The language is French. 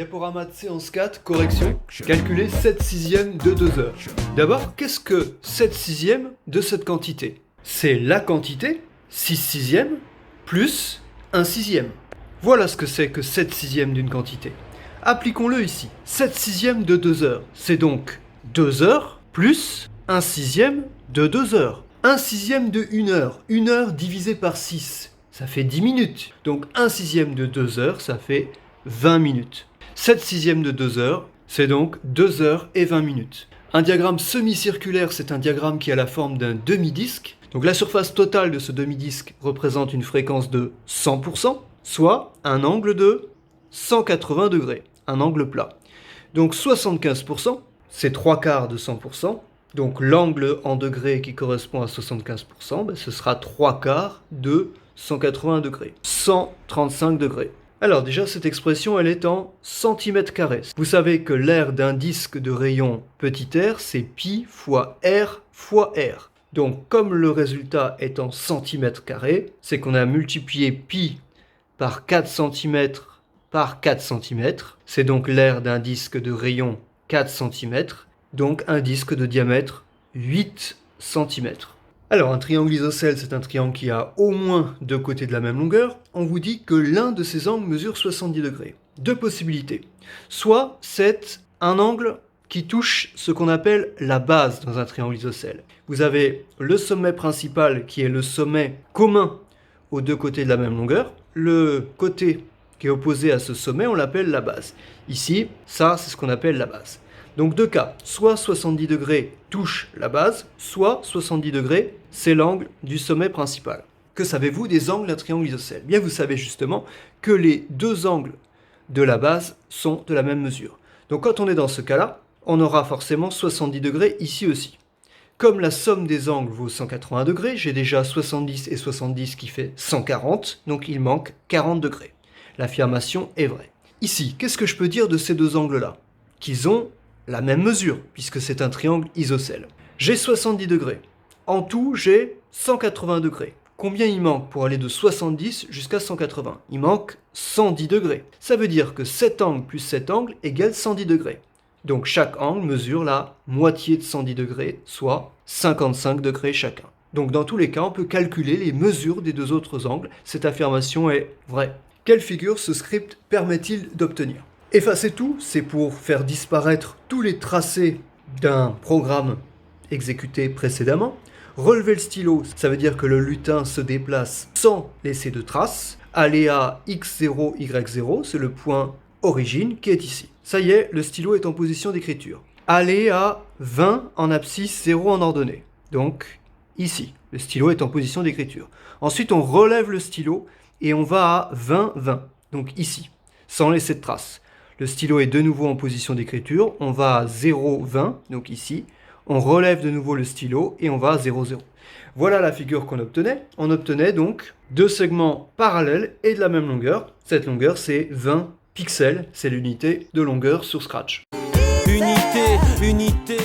Diaporama de séance 4, correction, calculer 7 sixièmes de 2 heures. D'abord, qu'est-ce que 7 sixièmes de cette quantité? C'est la quantité, 6 sixièmes, plus 1 sixième. Voilà ce que c'est que 7 sixièmes d'une quantité. Appliquons-le ici. 7 sixièmes de 2 heures, c'est donc 2 heures plus 1 sixième de 2 heures. 1 sixième de 1 heure. 1 heure divisé par 6, ça fait 10 minutes. Donc 1 sixième de 2 heures, ça fait 20 minutes. 7 sixièmes de 2 heures, c'est donc 2 heures et 20 minutes. Un diagramme semi-circulaire, c'est un diagramme qui a la forme d'un demi-disque. Donc la surface totale de ce demi-disque représente une fréquence de 100%, soit un angle de 180 degrés, un angle plat. Donc 75%, c'est 3 quarts de 100%. Donc l'angle en degrés qui correspond à 75%, ce sera 3 quarts de 180 degrés, 135 degrés. Alors déjà, cette expression, elle est en centimètres carrés. Vous savez que l'aire d'un disque de rayon petit r, c'est pi fois r fois r. Donc comme le résultat est en centimètres carrés, c'est qu'on a multiplié pi par 4 cm par 4 cm. C'est donc l'aire d'un disque de rayon 4 cm, donc un disque de diamètre 8 cm. Alors, un triangle isocèle, c'est un triangle qui a au moins deux côtés de la même longueur. On vous dit que l'un de ces angles mesure 70 degrés. Deux possibilités. Soit c'est un angle qui touche ce qu'on appelle la base dans un triangle isocèle. Vous avez le sommet principal qui est le sommet commun aux deux côtés de la même longueur. Le côté qui est opposé à ce sommet, on l'appelle la base. Ici, ça, c'est ce qu'on appelle la base. Donc deux cas, soit 70 degrés touche la base, soit 70 degrés, c'est l'angle du sommet principal. Que savez-vous des angles d'un triangle isocèle? Bien, vous savez justement que les deux angles de la base sont de la même mesure. Donc quand on est dans ce cas-là, on aura forcément 70 degrés ici aussi. Comme la somme des angles vaut 180 degrés, j'ai déjà 70 et 70 qui fait 140, donc il manque 40 degrés. L'affirmation est vraie. Ici, qu'est-ce que je peux dire de ces deux angles-là? Qu'ils ont la même mesure, puisque c'est un triangle isocèle. J'ai 70 degrés. En tout, j'ai 180 degrés. Combien il manque pour aller de 70 jusqu'à 180? Il manque 110 degrés. Ça veut dire que cet angle plus cet angle égale 110 degrés. Donc chaque angle mesure la moitié de 110 degrés, soit 55 degrés chacun. Donc dans tous les cas, on peut calculer les mesures des deux autres angles. Cette affirmation est vraie. Quelle figure ce script permet-il d'obtenir? Effacer tout, c'est pour faire disparaître tous les tracés d'un programme exécuté précédemment. Relever le stylo, ça veut dire que le lutin se déplace sans laisser de traces. Aller à x0, y0, c'est le point origine qui est ici. Ça y est, le stylo est en position d'écriture. Aller à 20 en abscisse, 0 en ordonnée. Donc ici, le stylo est en position d'écriture. Ensuite, on relève le stylo et on va à 20, 20. Donc ici, sans laisser de traces. Le stylo est de nouveau en position d'écriture, on va à 0, 20, donc ici, on relève de nouveau le stylo et on va à 0, 0. Voilà la figure qu'on obtenait. On obtenait donc deux segments parallèles et de la même longueur. Cette longueur, c'est 20 pixels, c'est l'unité de longueur sur Scratch. Unité, unité.